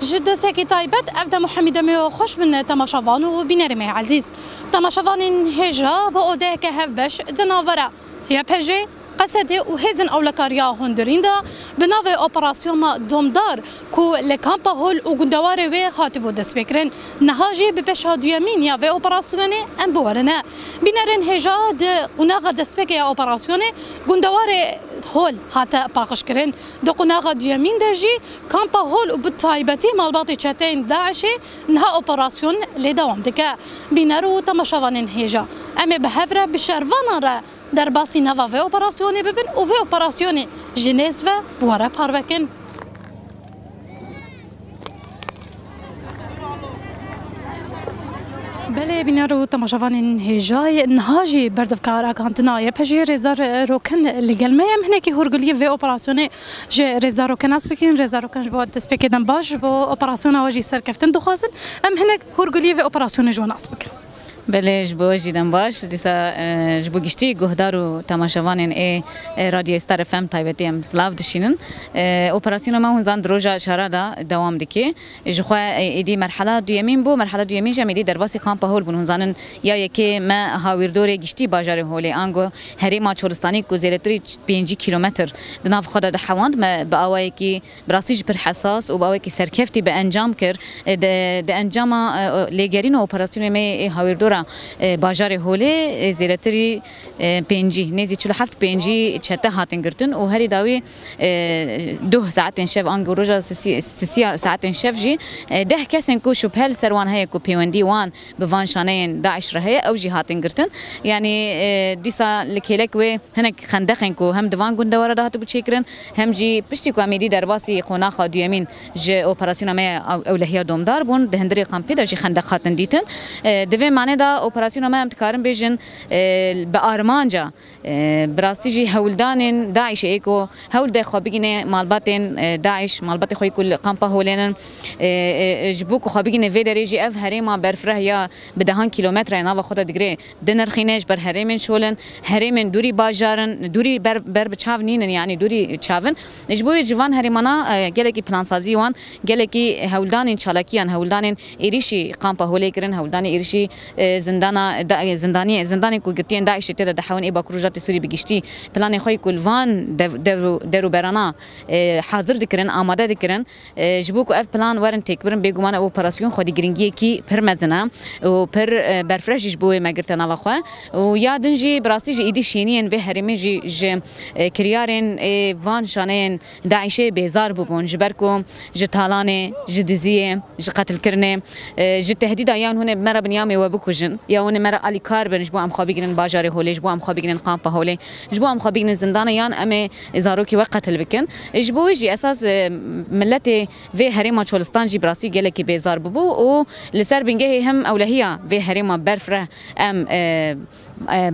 جد ساكي تايبت أبدا محمد ميو خوش من تماشافان وبينارمي عزيز تماشافان هجا بأوداك هفبش دنافرة هي بهجي قصدي وهزن أولكاريا هندريندا بناوي أوبراسيون دومدار كو لكامبا هول وغندواري وي هاتبو دسبكرن نهاجي ببشهاد يمين يا في أوبراسيوني أم بورنا بينارن هجاد وناغا دسبكيا أوبراسيوني غندواري هول هاتا باقش كرن دقناغا يمين داجي كامبا هول وبالتايبتي مالباطي تشاتين داعشي نها أوبراسيون لدوام دكا بينارو تماشافان هجا أمي بهفرة بشرفانا را در باسی نوا و اپراسیونی ببین و اپراسیونی جنیز و بواره پاروکن. بله بینارو تماشاوان هجای نهاجی بردفکار کانتنا یا پجی رزار روکن لگلمه هم هنکی هرگلی و اپراسیونی ج رزار روکن اس بکن رزار روکن بود دست بکدن باش با اپراسیون آوازی سرکفتن دخوازن هم هنک هرگلی و اپراسیون جوان اس بکن. بله جبو جیدم باش دیسا جبو گشتی گهدارو تماشاوانین رادیو استار فم تایبتی ام سلاف دشینن اپراسیون ما هنزان دروجا شهر دا دوام دکی جخوا ایدی مرحله دویمین بو مرحله دویمین جم ایدی درباسی خامپا هول بون هنزانن یا یکی ما هاویردور گشتی باجار هولی آنگو هریما چولستانی کو زیرتری 5 کیلومتر دناف خدا ده حواند ما باوی کی براسیج پر حساس و باوی کی سرکفتی به انجام کر ده انجام لگرین اپراسیون می هاویردور باجار هولی زیرتری 5 نزی 47 چته هاتن گرتن و هری داوی 2 ساعت شف آنگو روزا 3 ساعت شف جی 10 کسن کو شبهل سروان هی کو پیوندی وان بوان شانین داعش رهی او جی هاتن گرتن یعنی دیسا لکیلک و هنک خندقن کو هم دوان گوندواره دهات بو چیکرن هم جی پشتی کو امیدی درباسی قونا خادیمین ج اپراسیون ما اولهیا دومدار بون دهندری قامپی دا جی خندق هاتن دیتن دوی معنی دا اپراسیون ما امتکارن بیجن به آرمانجا براستیجی هولدان داعش ایکو هول ده خوابگینه مالباتن داعش مالبات خوی کل قامپا هولنن جبوک خوابگینه وی درجی اف هریما برفره یا بدهان کیلومتر ناو خود دگری دنر خینش بر هریمن شولن هریمن دوری باجارن دوری بر بچاو نینن یعنی دوری چاون جبوی جوان هریمانا گلکی پلان سازی وان گلکی هولدان چالاکیان هولدان ایریشی قامپا هولی کرن هولدان ایریشی زندانی کو گرتین داعش تر دحون ای با کروجات سوری بگشتی پلان خوی کلوان درو برانا حاضر دکرن آماده دکرن جبو کو اف پلان ورن تکبرن بگومان اپراسیون خودی گرینگی کی پر مزنا و پر برفرش جبو مگرتنا واخو و یادنجی براستی ایدی شینین به هرمی جی کریارن وان شانین داعش بهزار بون جبرکم جتالانه جدزیه قتل کرنه جت تهدید ایان هونه مر بنیامه و بکوجن یا ون مر علی کار بنج بو ام خوابگین باجار هولی جبو ام خوابگین قامپا هولی جبو ام خوابگین زندان یان ام ازاروکی وقتل بکن جبو جی اساس ملت و هریما چولستان جی براسی گلکی بیزار بو و لسر بنگه هم اولهیا و هریما برفره ام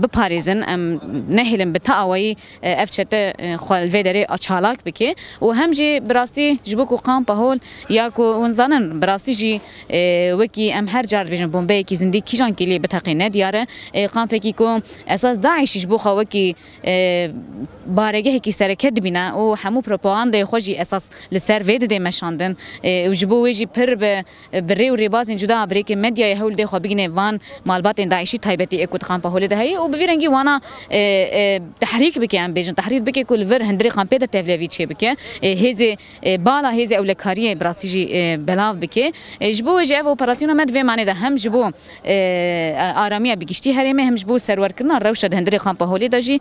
بپاریزن ام نهلن بتاوی افچته خال ودری اچالاک بکی و هم جی براسی جبو کو قامپا هول یا کو ونزانن براسی جی وکی ام هر جار بجن بومبی کی زندگی کیجان کلی بتقینه دیاره قامپکی کو اساس داعش جبو خوکی بارگه کی سرکت بینه و همو پروپاگاندا خوجی اساس لسر وید دی مشاندن و جبو ویجی پر بری و ریباز جدا بریک مدیا هول دی خوبینه وان مالبات داعشی تایبتی اکوت قامپا هول ده هی و بویرنگی وانا تحریک بکیم بیجن تحریک بکی کل ور هندری قامپه ده تفلیوی چه بکی هزی بالا هزی اولکاری براسیجی بلاو بکی جبو جاف اپراسیون مد و معنی ده هم جبو آرامی بگشتی هریمه هم جبو سرور کردن روش ده هندری قامپا هول داجی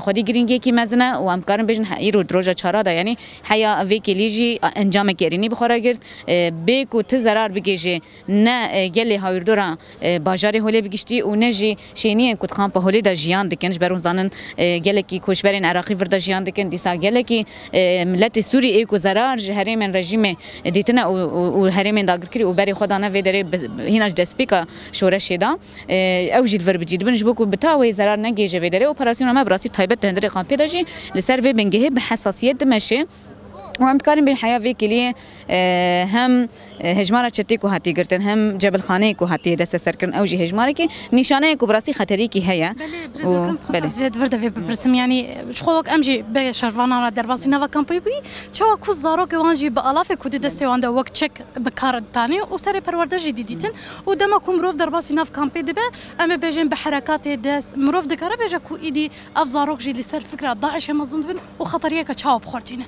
خودی گرینگی کی مزنه و امکارن بیجن ایرو دروجا چارا ده یعنی حیا ویکی لیجی انجام کردنی بخوره گرد بیکو ت ضرر بگیجه نه گلی هاوردورا باجاری هولی بگشتی و نجی شینی کت قامپا هولی دا جیان دکنش برون زنن گلکی کوشبرین عراقی وردا جیان دکن دیسا گلکی ملت سوری ایکو ضرر هریمن رژیم دیتنه و هریمن داگر کری و بری خدا نه ودری هیناش دسپیکا شورش دا او جید ور بجید بنش بکو بتاوی ضرر نگیجه ودری اپراسیون ما براسی تایبت هندری قامپا داجی لسر و بنگه به حساسیت دمشه وهم كارين بين حياة في كلية هم هجمارة شتيكو هاتي قرتن هم جبل خانيكو هاتي دست سركن أوجي هجماركي نشانيكو براسي خطريكي هيا بله جد ورده في برسم يعني شخوك أمجي بشرفانا درباسي نوا كامبي بي شوا كوز زاروك وانجي بألاف كودي دستي وانده وقت تشك بكار تاني وسري پرورده جديدتن ودما كو مروف درباسي ناف كامبي دبه أما بيجن بحركات دست مروف دكاره بيجا كو إيدي أفزاروك جي لسر فكرة داعش هم ظن بن وخطرية كشاو بخورتينه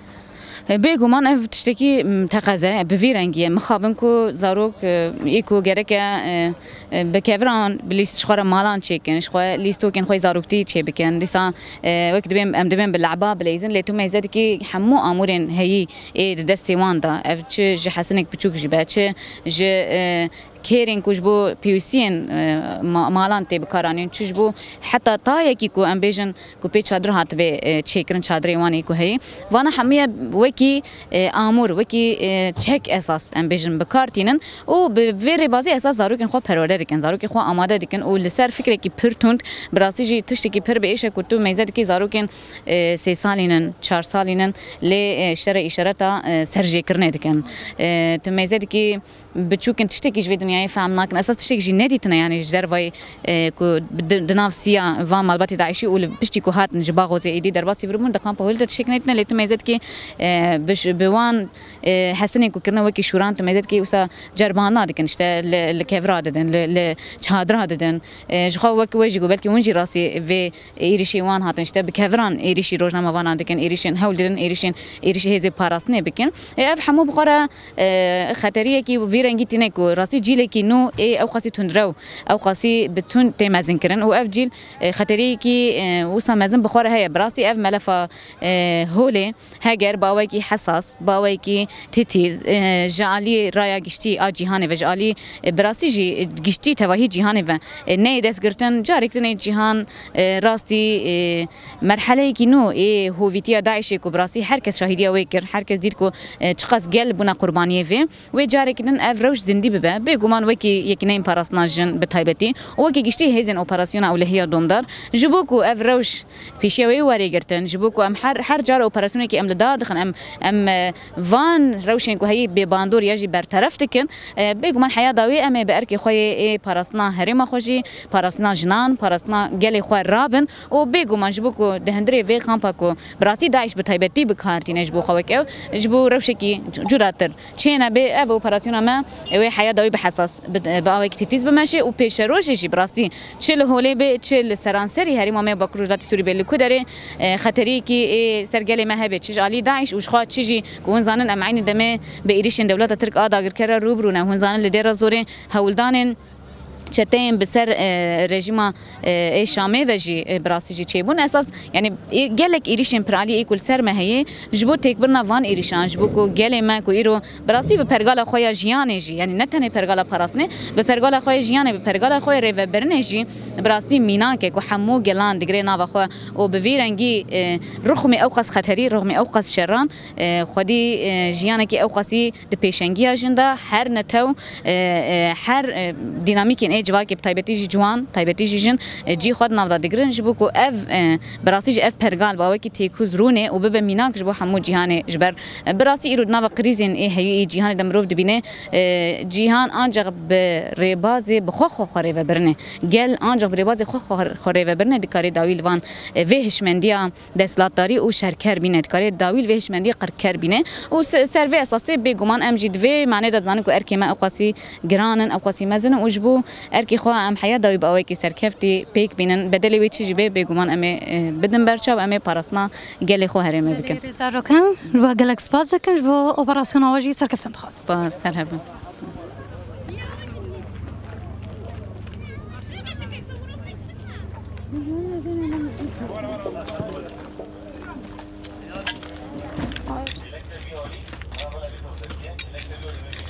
بيجو من أف تشتكي تقازة بفيرنجية مخابنكو زاروك إيكو جركة بكفران بليست شخورة مالان شيكن شخورة ليستو كن خوي زاروكتي شيء بكن لسا وقت بيم أم دبيم باللعبة بليزن ليتو ما يزدكي حمو أمورين هي دستي واندا أف تش حسنك بتشوك جبات ج كيرين كوجبو بيوسين مالان تي بكارانين تشبو حتى طايا كيكو امبيجن كو بي تشادر هات بي تشيكرن تشادري واني كو هي وانا حميه وكي امور وكي تشيك اساس امبيجن بكارتينن و بفيري بازي اساس زاروكن خو پرورده دكن زاروكي خو اماده دكن او لسر فكره كي پرتوند براسي جي تشتكي پر بيش كتو ميزد كي زاروكن 3 سالينن 4 سالينن ل اشترى اشارتا سرجي كرنه دكن تميزد كي بتشوكن تشتكي جوي دنياي فهمناك اساس تشتكي جي نديتنا يعني جدر واي كو دنافسيا فان مالباتي داعشي ول بشتي كو هات نجباغو زي ايدي درباسي برمون دقام بولد تشكنتنا لي تميزد كي بش بوان حسني كو كرنا وكي شوران تميزد كي وسا جربانا دكن شتا الكيفرا ددن ل تشادرا ددن جخو وك وجي بلكي ونجي راسي في ايريشي وان هاتن شتا بكيفران ايريشي روجنا وان دكن ايريشين هول ددن ايريشي هزي باراسني بكن اف حمو بخرا خطريه كي فيرنجي تنكو راسي جيل كي نو او قاسي تندرو او قاسي بتون تمازن كرن او اف جيل خطريه كي وسا مازن بخرا هي براسي اف ملفه هولي هاجر باويكي حساس باويكي تيتيز جالي رايا گشتي ا جهان و جالي براسي جي گشتي توهي جهان و ني دس گرتن جاركتن جهان راستي مرحله كي نو هوفيتيا داعش كو براسي هر کس شاهديه ويكر هر کس دير كو چقاس گل بنا قربانيه في و جاركتن افروش زندي ببه بيگومان وكي يكنين باراسنا جن بتايبتي وكي گشتي هيزن اوبراسيون اولهيه دومدار جبوكو افروش بيشوي وري گرتن جبوكو ام هر جار اوبراسيون كي ام لدار دخن ام فان روشن كو هي بباندور يجي برطرف تكن بيگومان حياه داوي ام باركي خوي باراسنا هريما خوشي باراسنا جنان باراسنا گلي خو رابن و بيگومان جبوكو دهندري في خامباكو براتي داعش بتايبتي بكارتين جبو خوك جبو روشكي جراتر چينا بي اب اوبراسيون ما وي حياه داوي بحساس باوي كتيز بماشي و بيشروش جي براسي چل هولي بي چل سرانسري هريما ما بكروجات سوري بل كدري خطري كي سرگلي ما هبه چج علي داعش و خوا چجي كون زانن ام عين دمه بإيريشن دولت ترك آداگر كره روبرونا هون زانن لدير زوري هولدانن چتیم بسر رژیم شامی و جی براسی جی چیبون اساس یعنی گلک ایریشن پرالی ایکول سر مهیه جبو تکبرنا وان ایریشان جبو کو گل ما کو ایرو براسی به پرگال خویا جیان جی یعنی نه تنه پرگال پراسنه به پرگال خویا جیان به پرگال خویا ریو برنه جی براسی مینا که کو حمو گلان دگری نا خو او به ویرنگی رغم اوقاس خطری رغم اوقاس شران خودی جیان کی اوقاسی د پیشنگی اجندا هر نتو هر دینامیک جواکی تایبتی جوان تایبتی جن جی خود نافدا دگرن جبو کو اف براسي اف پرگال باوي کی تیکوز رونه و به میناک جبو حمو جهان جبر براسي ایرود ناوا قریزن هي جهان دمروف دبینه جهان انجق بربازي بخو خوري و برنه گل انجق بربازي خو خوري و برنه دکاری داویل وان وهشمندیا دسلاتداری او شرکر بینه دکاری داویل وهشمندی قرکر بینه او سروي اساسي بگومان ام جی دوی معنی د زانه کو ارکما اوقاسی گرانن اوقاسی مزن او جبو اركي خو ام حياه داوي باويكي سركفتي بيك بينن بدلي ويتشي جيبي بيغومان امي بدن برشا امي باراسنا قال خو هرمي بكن زارو كان جو قالك سباز كان جو اوبراسيون واجي سركفتن خاص با سرهبن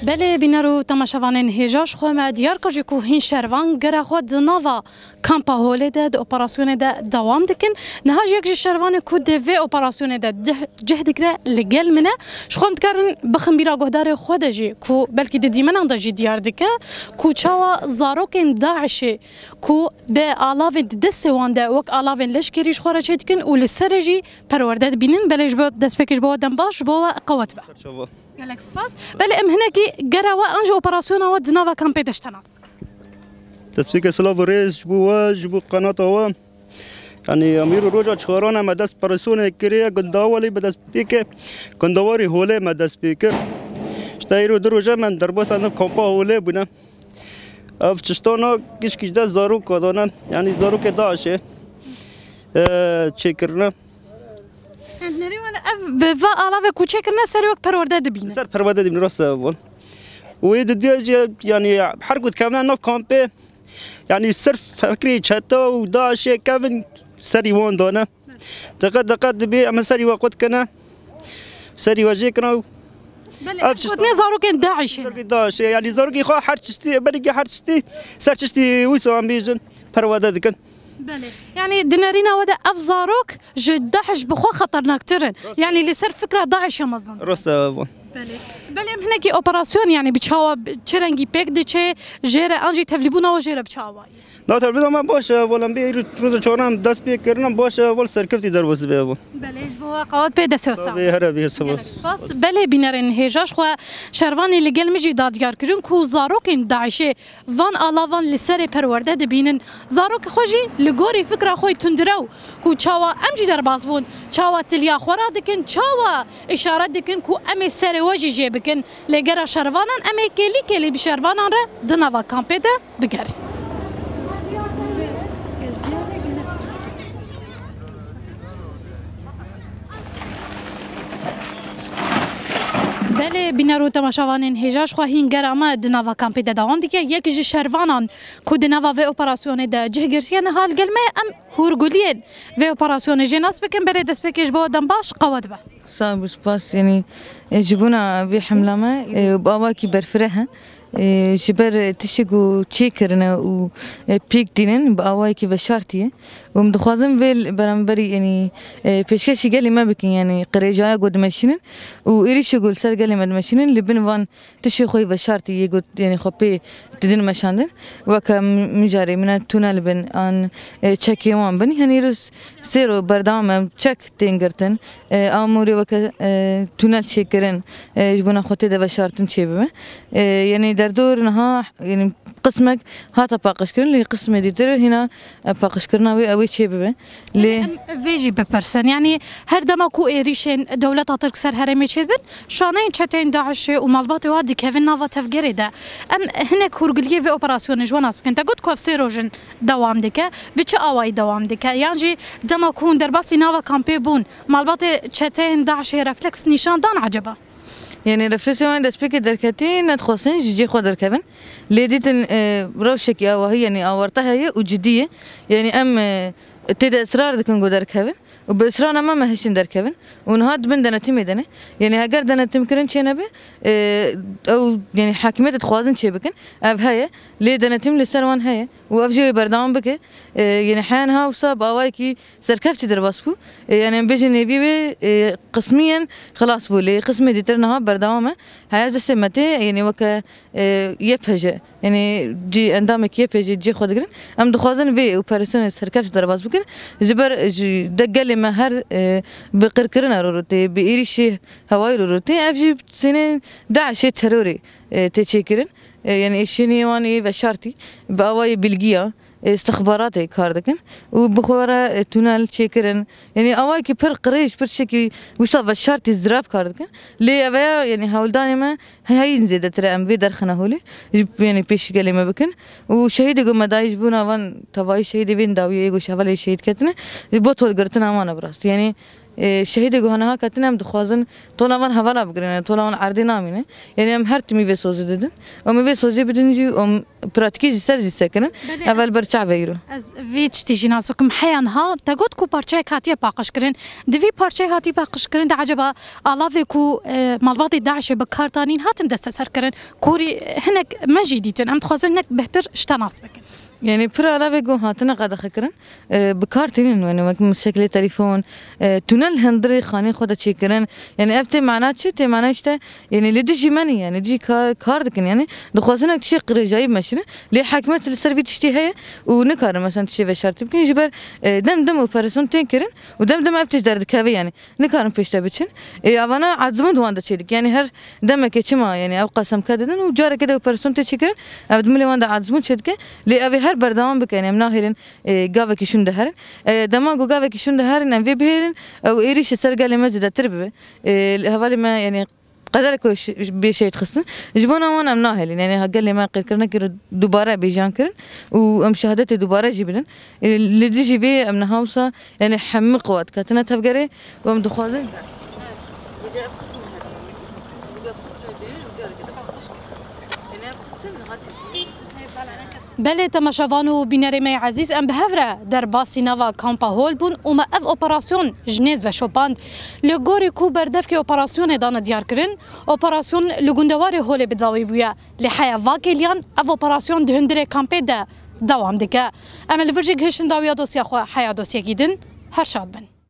بله بینرو تماشاوانین هیجاش خواه دیار کجی که هین شروان گره خود دناوا کامپا هوله ده اپراسیون ده دوام دکن نهاج یک شروان که دوی اپراسیون ده جهد گره لگل منه شخوام تکرن بخم بیرا گهدار خود جی که بلکی ده دیمن انده جی دیار دکه که چاوا زاروکن داعشه که به آلاوین دست وانده وک آلاوین لشکریش خوره چه دکن و لسر جی پرورده بینن بلش بود دست بکش بود دنباش بود قوت به گلک سپاس بله ام هناکی گروا انج اپراسیون و دناوا کامپی داشتناس تسبیک سلاو ریز جبو جبو قنات و یعنی امیر روجا چهاران مدرس پرسون کریه گنداولی بدست بیک گنداوری هوله مدرس بیک شتایرو دروجا من درباس اند کامپا هوله بودم اف چشتانا کش کش دست زارو کدانم یعنی زارو که داشه چکرنا نری ولی به و علاوه کوچه کرنا سری وقت پرورده دبینه سر پرورده دبینه راست اول و دیگه یعنی حرکت کاملا نه کامپی یعنی صرف فکری چتا و داشه کافن سری وان دانه دقت دبی اما سری وقت کنه سری واجه کنه بله خودنی زارو کن داعشه داشه یعنی زارو کی خواه هر چیزی بلکه هر چیزی سر چیزی ویسو هم بیشتر پرورده دکن بله يعني دنارينا ودا افزاروك جد داعش بخو خطرناك ترن يعني اللي صار فكره داعش مزن راستا بله بله هنا كي اوبراسيون يعني بتشاوا تشرنجي بيك دي تشي جيره انجي تفليبونا وجيره بتشاوا لا تفليبونا ما باش ولم بي روز چورم دست بي كرنا باش ول سركفتي دروس بي بله بو قوات بي دسوسا بي هرا بي سباس بله بينرن هيجاش خو شرواني اللي قال مجي داديار كرن كو زاروك داعشه فان الاوان لسري پرورده دبينن زاروك خوجي لغوري فكره خوي تندرو كو چاوا امجي دربازبون چاوا تليا خورا دكن چاوا اشاره دكن كو امي سري وجي جيبكن لغرا شروانان امي كلي بشروانان ر دناوا كامبي ده بگري بله بینرو تماشاوانین هیجاش خواهین گرامه دناوا کامپی ده دوام دیگه یکی شروانان کو دناوا و اپراسیون ده جهگرسیان حال گلمه ام هورگولین و اپراسیون جناس بکن بله دست بکش با دنباش قوت به صعب سپاس يعني جبونا بحملامه وباباكي برفرها جبر تشيكو تشيكرنا و بيك دينن بأوايكي بشارتيه ومدخوازم فيل برامبري يعني فيشكشي قالي ما بكين يعني قريجايا قد ماشينن وإيريش يقول سر قالي ما ماشينن اللي بنوان تشي خوي بشارتي يقول يعني خبي تدين مشاندن وكا مجاري من تونا لبن ان تشيكي وان بني هني روس سيرو بردام تشيك تينغرتن اموري وكا تونا تشيكرن جبنا خوتي ده بشارتن تشيبه يعني دردور نها يعني قسمك هاتا باقش كرن اللي قسم ديتر هنا باقش كرنا أوي شيء ببه ليه فيجي ببرسن يعني هر دما كو إيريشين دولة ترك سر هرمي شيبن شانين شتين داعش ومالباتي وادي كيفن نافا تفجري ده أم هناك هرجلية في أوبراسيون جواناس كنت قلت كوف سيروجن دوام دكا بتش أواي دوام دكا يعني دما كون درباسي نافا كامبي بون مالباتي شتين داعش رفلكس نشان دان عجبه يعني رفلكسيون دست بيك دركتين ندخلين جي خضر كفن ليديتن روشك يا وهي يعني أورتها هي وجدية يعني تدا إصرار دكان قدر كفن وبإصرارنا ما هشين در كفن ونهاد من دنتي ميدانه يعني هاجر دنتي مكرن شيء نبي أو يعني حاكمية تخوازن شيء بكن أف هي ليه دنتي من السروان هي وأفجي بردام بك يعني حيانها وصاب أوايكي سركفتي در باسفو يعني بيجي نبي قسميا خلاص بولي قسمي دي ترنها بردامه هاي جالسة متى يعني وك يفهج يعني جي عندامك يفهج جي خود قرن أم دخوازن في وبرسون سركفتي در باس بكن زبر دقل ما هر بقرقرنا روتي بإيريشي هواي روتي أفجي سنين داعش تروري تشكرن يعني إيشيني واني بشارتي بأواي بلجيا استخباراتي كاردكن وبخورة تونال تشكرن يعني أواي كي بر قريش بر شكي وصل بشارتي زراف كاردكن ليه أبايا يعني هولداني ما هاي نزيد ترى أم بيدر خناهولي يعني بيش قالي ما بكن وشهيد يقول ما دايش بونا وان تواي شهيد بين داوي يقول شغالي شهيد كتنه بطول قرتنا ما نبرست يعني شهید گهانه ها کتن هم دخوازن طولا من هوا نبگرن طولا من عردی نامینه یعنی هم هر تمی وسوزه دادن و می وسوزه بدن جی پراتیکی جسر جسر کنن اول برچع ویرو از ویچ تیجی نازکم حیان ها تقول کو پارچه کاتی باقش کرن دوی پارچه هاتی باقش کرن عجبا علاوه کو مالبات داعش بکارتانین هاتن دست سر کرن کوری هنک مجدیدن هم تخوازن هنک بهتر اشتناس بکن يعني برا علاوة جو هاتنا قاعد أخكرن بكارتين يعني مشكلة تليفون تونل هندري خاني خدا تشيكرن يعني أفتي معنات شيء معناه إشته يعني لديجي ماني يعني دي كاردكن يعني دخوازنا كشيء قريجاي ماشينا ليه حكمة السيرفي تشتي هي ونكار مثلا تشي بشرط يمكن يجبر دم وفرسون تنكرن ودم أفتش درد كافي يعني نكارن فيش تبتشن أنا عزمون دوان تشيدك يعني هر دمك كشما يعني أو قسم كده وجارة كده وفرسون تشيكرن أبد ملي وان عزمون شيدك ليه أبي هر بردام بکنیم ناهرین گاوه کشون دهرن دما گاوه کشون دهرن ام وی بهرن او ایریش سرگال مزد تربه حوالی ما يعني قدرك بشيء تخصن جبنا وانا مناهلين يعني قال لي ما قير كرنا كير دوباره بيجان كرن ومشاهدتي دوباره جبنا اللي تجي بيه من هاوسا يعني حمق وقت كاتنا تفقري ومدخوازين بله تماشاوان و بینرمه عزیز ام بهفره در باسی نوا کامپا هول بون و ما اف اپراسیون جنیز و شوپاند لگوری کو بردف که اپراسیون دان دیار کرن اپراسیون لگوندوار هول بداوی بویا لحیا واکلیان اف اپراسیون دهندره کامپه ده دوام دکه اما لورجی گهشن داویا دوسیا خو حیا دوسیا گیدن هر شاد بن